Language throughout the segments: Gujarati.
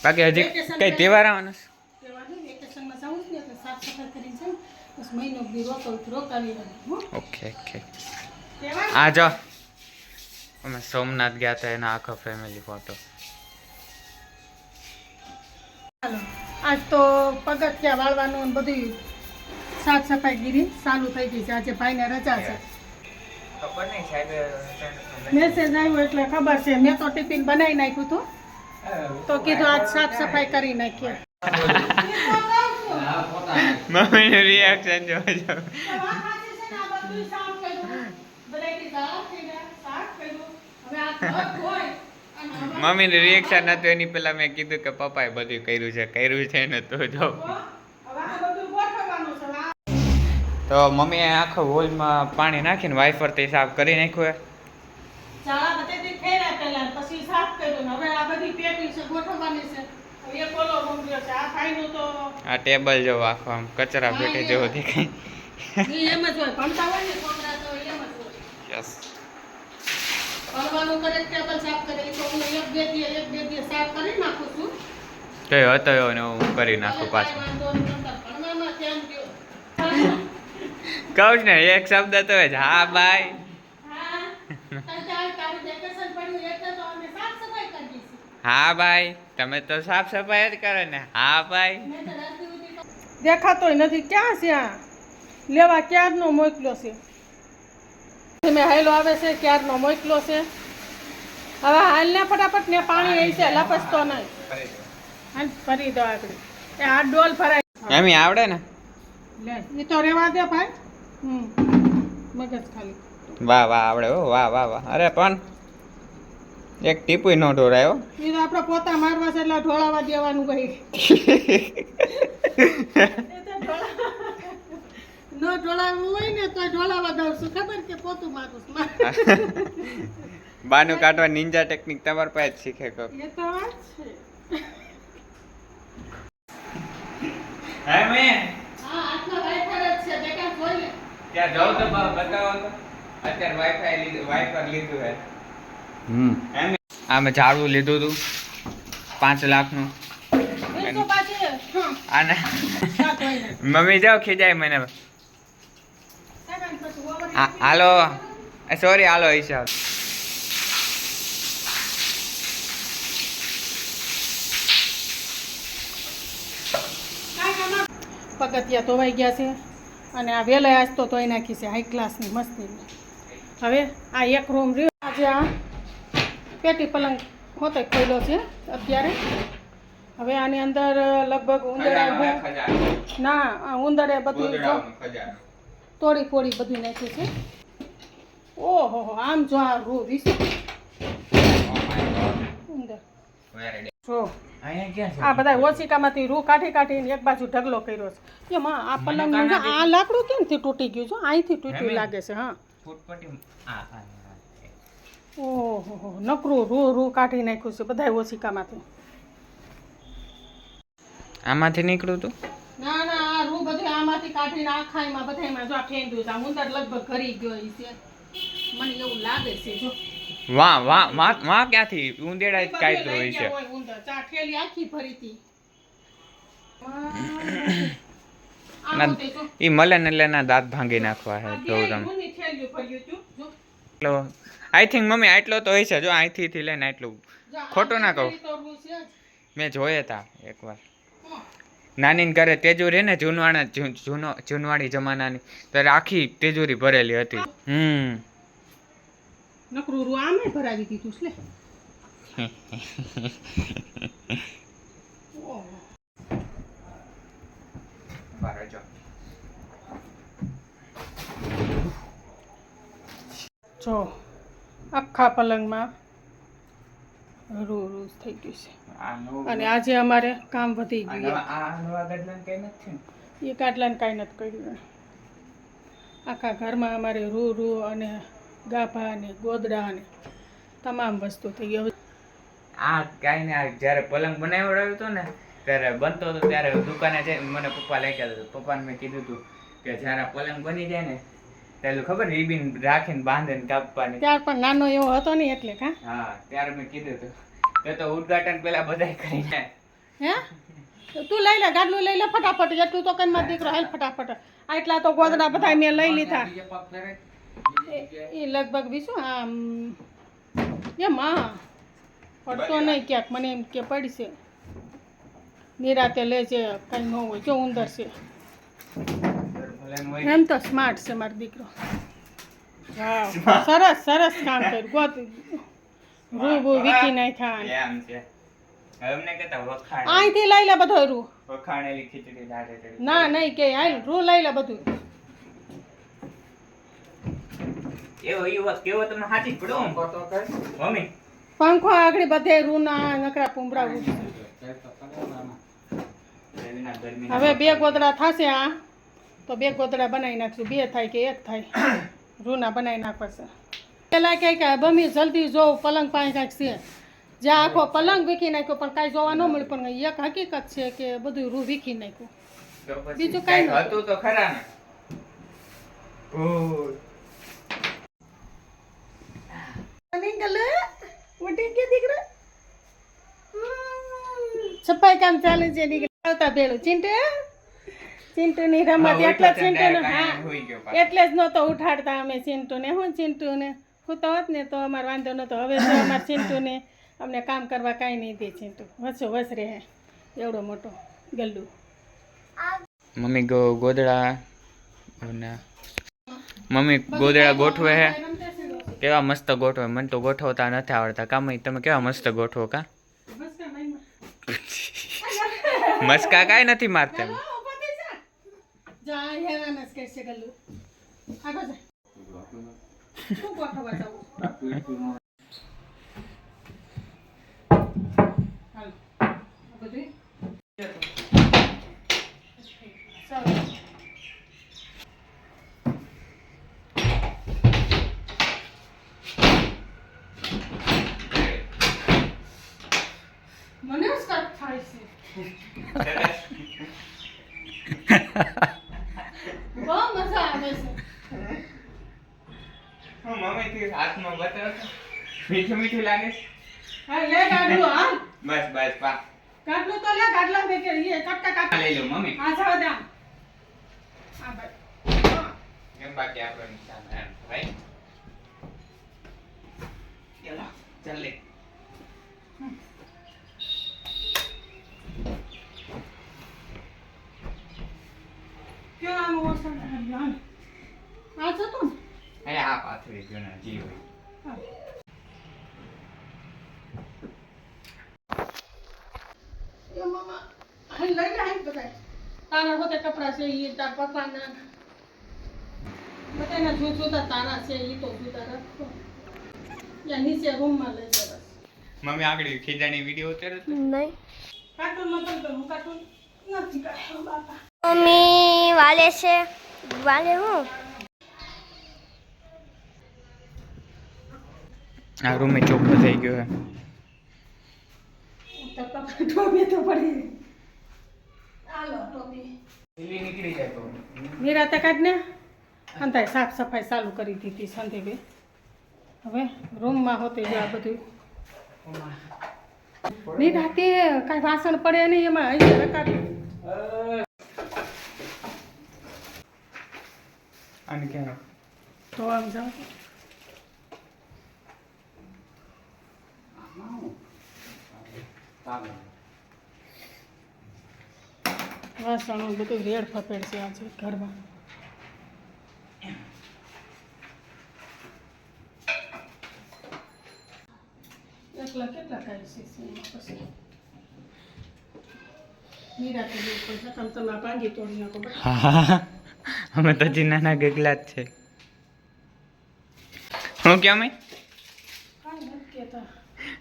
બાકી હજી કઈ તહેવાર આવવાનો છે? વેકેશનમાં જાઉં ને એટલે સાફ સફાઈ કરીને છે ને બસ મહિનો બી રોકાવી રહ્યો. Okay okay. આ જો અમે સોમનાથ ગયા હતા એના આખો ફેમિલી ફોટો. ચાલો આજ તો પગથિયા વાળવાનું બધું સાફ સફાઈ ગીરી ચાલુ થઈ ગઈ છે. આજે ભાઈને રજા છે. ખબર નહીં સાહેબ મેસેજ આવ્યો એટલે ખબર છે. મેં તો ટિફિન બનાવી નાખ્યું હતું તો કીધું આજ સાફ સફાઈ કરી નાખીએ. મમ્મીનું રિએક્શન જોજો. મમ્મીનું રિએક્શન હતું એની પહેલા મેં કીધું કે પપ્પાએ બધું કર્યું છે ને તો જો. તો મમ્મીએ આખો હોલમાં પાણી નાખીને વાઇફરથી સાફ કરી નાખ્યું. ચાળા બટેટી ફેર્યા પહેલા પછી સાફ કર્યું ને હવે આ બધી પેટી છે ગોઠવવાની છે. હવે એક ઓલો મંગ્યો છે. આ ખાઈનું તો આ ટેબલ જેવો આખો આમ કચરા પેટી જેવો દેખાય. એમ જ હોય ભણતા હોય ને છોકરા તો એમ જ હોય. યસ. ભણવાનું કરે ટેબલ સાફ કરે તો હું એક બે દી સાફ કરી નાખું છું. કઈ હતો એવો ને હું કરી નાખું પાછું. ભણવામાં ધ્યાન દો. કહું ને એક શબ્દ તો જ હા બાય. હા ભાઈ તમે તો સાફ સફાઈ જ કરો ને. હા ભાઈ દેખાતોય નથી. ક્યાં છે આ લેવા ક્યારનો મોકલ્યો છે. મેં હાયલો આવે છે ક્યારનો મોકલ્યો છે. હવે હાલને ફટાફટ ને પાણી અહીં છે લપસતો નહીં. હાલ ભરી દો આગળ. એ આ ડોલ ભરાય એમ આવડે ને. લે એ તો રેવા દે ભાઈ. મગજ ખાલી. વાહ વાહ આવડે હો. વાહ વાહ વાહ. અરે પણ એક ટીપુય નો ઢોળાયો. એ તો આપણે પોતા મારવા છે એટલે ઢોળાવા દેવાનું કહી. ન ઢોળાવવું હોય ને તો ઢોળાવા દઉં છું. ખબર કે પોતું મારું છું. બાનું કાઢવા નિંજા ટેકનિક તમારા પાસે જ શીખે કો. એ તો વાત છે. હે મે હા આટલા વાઈફર જ છે. દેખા જોઈ લે. ત્યાં જાવ તો બતાવો તો. અત્યારે વાઈફર લીધું હે. એમ આ મેં ઝાડવું લીધું હતું 5 લાખનું. આને મમ્મી જાઓ ખીજાય મને. હાલો સોરી હાલો હિસાબ. પગથિયા ધોવાઈ ગયા છે અને આ વેલા આજ તો ધોઈ નાખી છે હાઈ ક્લાસની મસ્તીની. હવે આ એક રૂમ રહ્યો. આજે આ પેટી પલંગ હોતે ખોલ્યો છે અત્યારે. હવે આની અંદર લગભગ ઉંદરડા ના ઉંદરે બધું તોડી ફોડી બધું નાખ્યું છે. ઓહો આમ જો આ રૂ વિશે ઉંદર જો આ બધા ઓછીકામાંથી રૂ કાઢીને એક બાજુ ઢગલો કર્યો છે. એમાં આ પલંગ આ લાકડું કેમથી તૂટી ગયું છે? અહીંથી તૂટ્યું લાગે છે. હા ઓહો નકરું રૂ કાઢી નાખ્યું છે બધા ઓછીકામાંથી. આમાંથી નીકળ્યું તું? ના આ રૂ બધું આમાંથી કાઢીને આખાઈમાં બધાયમાં જો આ ફેંદ્યું છે. આ ઉંદર લગભગ ઘરી ગયો છે મને એવું લાગે છે. જો વાહ ક્યાંથી ઉંદેડા જ કાઢતો હોય છે. ઉંદર ચા ઠેલી આખી ભરી હતી. ઈ મલે ને એટલે ના દાંત ભાંગી નાખવા હે તો તમે. આઈ થિંક મમ્મી આટલો તો હોય છે. જો અહીંથી લઈને આટલું ખોટું ના કહું. મેં જોયા હતા એકવાર નાની ઘરે તેજુરી ને જૂનવાણી જમાનાની ત્યારે આખી તેજુરી ભરેલી હતી. નકરું રૂ આમે ભરાવી દીધું છે. જો આખા પલંગમાં રૂ થઈ ગયું છે. અને આજે અમારે કામ વધી ગયું. એ કાટલાને કાંઈ નથી કર્યું. આખા ઘરમાં અમારે રૂ અને ગાભા અને ગોદડા અને તમામ વસ્તુ થઈ ગઈ. આ કાંઈ ને જ્યારે પલંગ બનાવડાવ્યો હતો ને ત્યારે બનતો હતો ત્યારે દુકાને જઈને મને પપ્પા લઈ ગયા હતા. પપ્પાને મેં કીધું હતું કે જ્યારે પલંગ બની જાય ને ત્યારે ખબર રિબિન રાખીને બાંધીને કાપવાની. ત્યાર પણ નાનો એવો હતો ને એટલે હા ત્યારે મેં કીધું હતું. તો ઉદઘાટન પેલા બધા કરીને હે તું લઈ લે ગાડલું લઈ લે ફટાફટ એટલું તો કઈ મારો દીકરો હાલ ફટાફટ આટલા તો ગોદડા બધા મેં લઈ લીધા એ લગભગ બીજું આમ એમાં પડતો નહીં ક્યાંક મને એમ કે પડશે નિરાતે લેજે કંઈ ન હોય જો ઉંદર છે એમ તો સ્માર્ટ છે મારો દીકરો સરસ સરસ કામ કર્યું ગોત રૂ વીકી નાખ્યા એમ છે અમને કેતા વખાણ અહીંથી લઈ લે બધો રૂ વખાણેલી ખીચડી લાગે છે ના નહીં કે હાલ રૂ લઈ લે બધું એવો કેવો તમે હાચી પડો મમ્મી પંખો આગળ બધે રૂ ના નકરા પુંબરાવું હવે 2 ગોદડા થશે આ તો 2 ગોદડા બનાવી નાખશું 2 થાય કે 1 થાય રૂના બનાવી નાખશે પેલા કહે કે બમી જલ્દી જો પલંગ પાસે કાંઈક છે જ્યાં આખો પલંગ વીખી નાખ્યો પણ કાંઈ જોવા ન મળ્યું પણ એક હકીકત છે કે બધું રૂ વીખી નાખ્યું બીજું કાંઈ હતું તો ખરા ને સફાઈ કામ ચાલે છે નીકળતા ભેળું ચિંટુ ની રમત એટલે ચિંટુ હા એટલે જ નહોતો ઉઠાડતા અમે ચિંટુ ને હું તો હોત ને તો અમારે વાંધો નહોતો હવે તો અમારે ચિંટુ ને અમને કામ કરવા કાંઈ નહીં દે ચિંટુ વસો વસ રહે એવડો મોટો ગલ્લુ મમ્મી ગોદડા મમ્મી ગોદડા ગોઠવે હે કેવા મસ્ત ગોઠવે મને તો ગોઠવતા નથી આવડતા કામ તમે કેવા મસ્ત ગોઠવો કા મસ્કા કાંઈ નથી મારતા મને સ્ટાર્ટ થાય છે બહુ મજા આવે છે મમ્મી થી હાથમાં બતાવો મીઠું મીઠું લાગે હા લે ગાડલું હા બસ બસ પા ગાડલું તો લે ગાડલા બે કે ये કટકા કાટ લઈ લો મમ્મી આ જાવ દે આ ભાઈ એમ બાકી આપણે સામે ભાઈ ચલો ચાલ લે ક્યાં આમ ઓસન આ જતો ને હે આ પાથરી ગયો ને જી હોય એ મામા હાલ લઈ લે હાલ બધાય તારા હોતે કપડા છે ઈ તાર પપ્પાના બધાના જુદા તારા છે ઈ તો જુદા રાખો યા નીચે રૂમમાં લઈ જવા મમ્મી આગળ ખીજાની વિડિયો ઉતારે નહીં કાર્ટૂન માં પણ હું કાર્ટૂન નથી કાઢ્યો બાપા મમ્મી વાલે છે વાલે હું આ રૂમ ચોખ્ખો થઈ ગયો હે તો પપ્પા ટોપી તો પડી હાલો ટોપી દિલ્હી નીકળી જાય તો નિરાતે કાઢને અંતાય સાફ સફાઈ ચાલુ કરી દીધી સંધીબે હવે રૂમમાં હોતે જો આ બધું નિરાતે કાંઈ વાસણ પડે નહીં એમાં અહીં રકાબી અને ક્યાં તો આમ જાઓ વાસણો બધું રેડ ફફેડ છે આજે ઘરમાં એકલા કેટલા કાંઈ છે પછી નિરાતે જેવું પડશે તમે ભાંગી તોડી નાખો હા અમે તો હજી નાના ગગલા જ છે હું ક્યાં મેં કાંઈ નથી કહેતા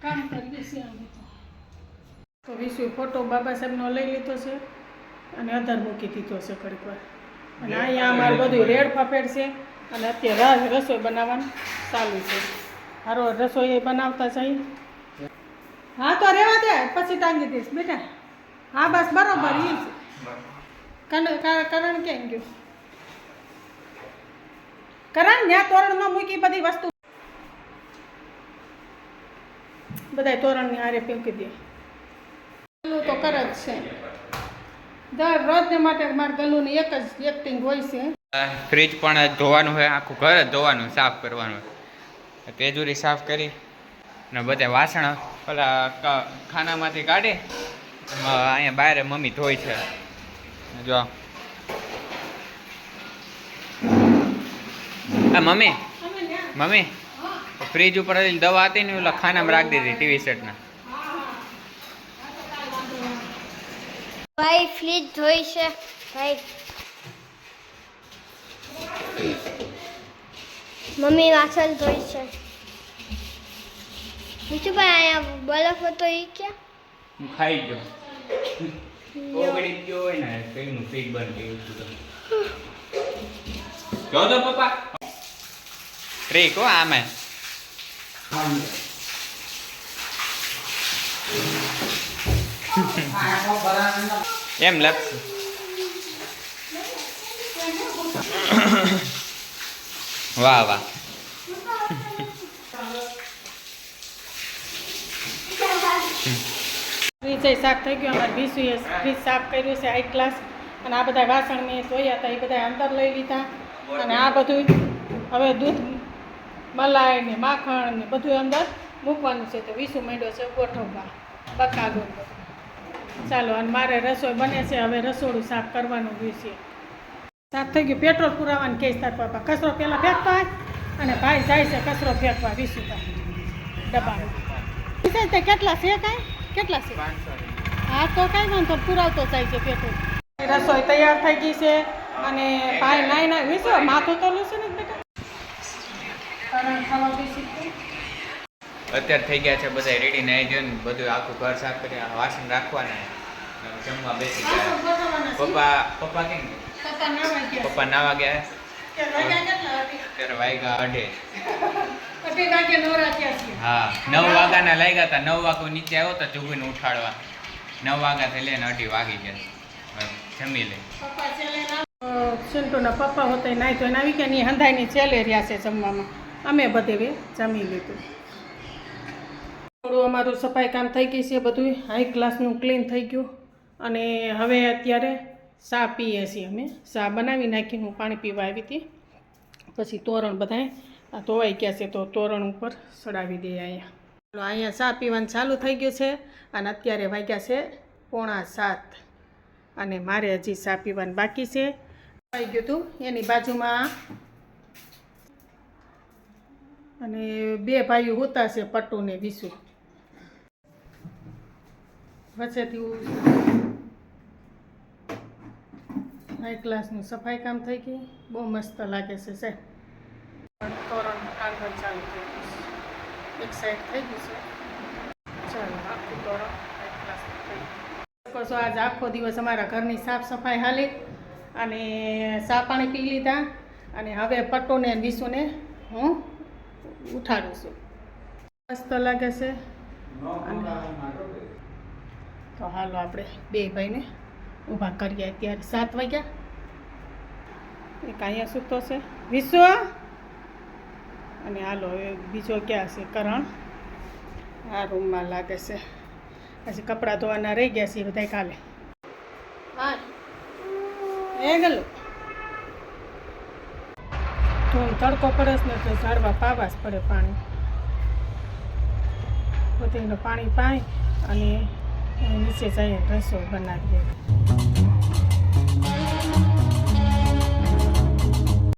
કામ કરીએ છીએ અમે તો વિશુ ફોટો બાબા સાહેબનો લઈ લીધો છે અને આધાર મૂકી દીધો છે ઘડીક વાર અને અહીંયા અમારું બધું રેડ ફફેડ છે અને અત્યારે રસોઈ બનાવવાનું ચાલુ છે હારો રસોઈ બનાવતા જઈએ હા તો રહેવા દે પછી ટાંગી દઈશ બેટા હા બસ બરોબર એ જ કરણ કેમ ગયું કરણ ત્યાં તોરણમાં મૂકી બધી વસ્તુ બધા તોરણની હારે ફેંકી દે તો કરે જ છે દર રોજને માટે મારા ગલુની એક જ એક્ટિંગ હોય છે. ફ્રીજ પણ ધોવાનું હોય, આખું ઘર જ ધોવાનું, સાફ કરવાનું. તેજુરી સાફ કરી ને બધા વાસણ પેલા ખાનામાંથી કાઢી અહીંયા બહાર મમ્મી ધોઈ છે. જો હા મમ્મી મમ્મી ફ્રીજ ઉપર દવા હતી ને ઓલા ખાનામાં રાખી દીધી ટીવી સેટના. ભાઈ ફ્રીજ ધોઈ છે ભાઈ. મમ્મી વાસણ ધોઈ છે. વિશુભાઈ અહીંયા બરફ હતો એ ક્યાં? હું ખાઈ ગયો ઓગળી ગયો હોય ને કઈનું ફ્રીજ બંધ કર્યું હતું. જો તો પપ્પા ટ્રીક હો આમે. એમ લપસી વાહ વાહ. ફ્રીજ સાફ થઈ ગયું. અમારે વિશુએ ફ્રીજ સાફ કર્યું છે હાઈ ક્લાસ. અને આ બધા વાસણ મેં ધોયા હતા એ બધા અંદર લઈ લીધા. અને આ બધું હવે દૂધ મલાઈ ને માખણ ને બધું અંદર મૂકવાનું છે. તો વિશુ માંડ્યો છે ગોઠવવા બકાલું. ચાલો અને મારે રસોઈ બને છે. હવે રસોડું સાફ કરવાનું વિશે સાફ થઈ ગયું. પેટ્રોલ પુરાવાનું કહે તાર પપ્પા કચરો પહેલાં ફેંકતા હોય અને ભાઈ જાય છે કચરો ફેંકવા વિશુભાઈ ડબ્બામાં. તે કેટલા છે કાંઈ કેટલા છે? હા તો કાંઈ વાંધો પુરાવતો જાય છે પેટ્રોલ. રસોઈ તૈયાર થઈ ગઈ છે અને ભાઈ નાઈ ના વિશુ માથું તો લૂશે ને બેટા ખાવા બેસી. અત્યારે થઈ ગયા છે બધા રેડી નાઈ જોઈને બધું આખું ઘર સાફ કરી વાસણ રાખવાના જમવા બેસી ગયા. પપ્પા કેમ પપ્પા નાવા ગયા. અત્યારે વાગ્યા 8. હા 9 વાગ્યાના લાગ્યા હતા. 9 વાગ્યા નીચે આવ્યો તો જુગુને ઉઠાડવા. 9 વાગ્યાથી લઈને 8 વાગી ગયા. જમી લે. ચિંટુના પપ્પા હોતા નાઈ તો આવી ગયા ની હંધાઈની ચેલે રહ્યા છે જમવામાં. અમે બધે જમી લીધું. થોડું અમારું સફાઈ કામ થઈ ગઈ છે. બધું હાઈ ક્લાસનું ક્લીન થઈ ગયું. અને હવે અત્યારે ચા પીએ છીએ અમે. ચા બનાવી નાખી હું પાણી પીવા આવી હતી. પછી તોરણ બધાય ધોવાઈ ગયા છે તો તોરણ ઉપર ચડાવી દઈએ અહીંયા. અહીંયા ચા પીવાનું ચાલુ થઈ ગયું છે અને અત્યારે વાગ્યા છે 6:45 અને મારે હજી ચા પીવાનું બાકી છે. આવી ગયું હતું એની બાજુમાં અને 2 ભાઈઓ હોતા છે પટ્ટુ ને વિશુ. વચ્ચેથી હાઈ ક્લાસનું સફાઈ કામ થઈ ગઈ. બહુ મસ્ત લાગે છે સાહેબ. તોરણ કાંગણ ચાલુ થઈ ગયું છે. એક સાઈડ થઈ ગયું છે. ચાલો આખું તોરણ હાઈ ક્લાસ થઈ ગયું. આજ આખો દિવસ અમારા ઘરની સાફ સફાઈ હાલી અને ચા પાણી પી લીધા અને હવે પટ્ટુને વિશુને હું ઉઠાડું છું. મસ્ત લાગે છે. તો હાલો આપણે 2 ભાઈને ઊભા કરીએ. અત્યારે 7 વાગ્યા. એક અહીંયા સૂતો છે વિશ્વ અને હાલો બીજો ક્યાં છે કરણ. આ રૂમમાં લાગે છે. પછી કપડાં ધોવાના રહી ગયા છે બધા કાલે. હા એ ગયેલું તો તડકો પડે ને તો ઝાડવા પાવા જ પડે પાણી. બધીને પાણી પાઈ અને નીચે જઈએ રસોઈ બનાવીએ.